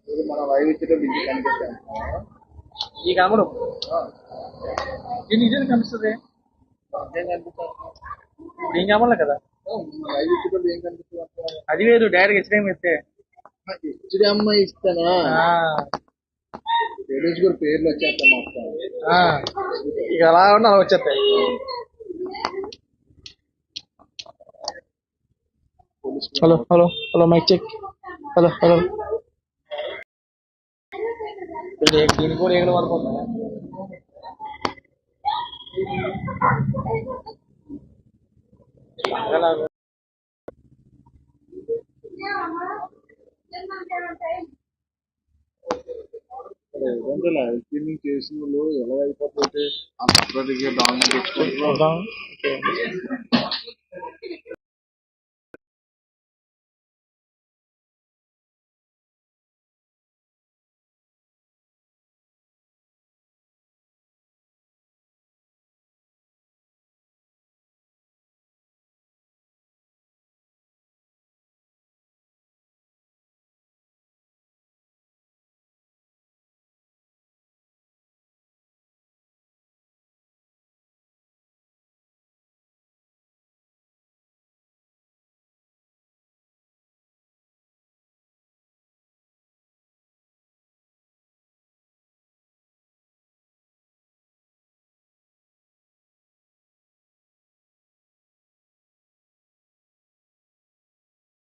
ఇది మన వైవిధ్యంలో బిజీ కనిపిస్తాను ఈ కనబడు ఇది నిజంగా కనిపిస్తుంది ఏం కనబడలే కదా వైవిధ్యంలో ఏం కనిపిస్తుంది అది వేరు డైరెక్ట్ హెచ్డిఎం ఇస్తే హెచ్డిఎంఐ ఇస్తానా లేడీస్ కూడా పేర్లు వచ్చేస్తాను మొత్తం ఇక అలా ఉన్నా అలా వచ్చేస్తాయి. Hello hello hello mic check. Hello hello దీనికి కూడా ఏడు వరకు ఉందా? లైవ్ చేసిన వాళ్ళు ఎలా అయిపోతే ఆ సపరేట్గా డామినేట్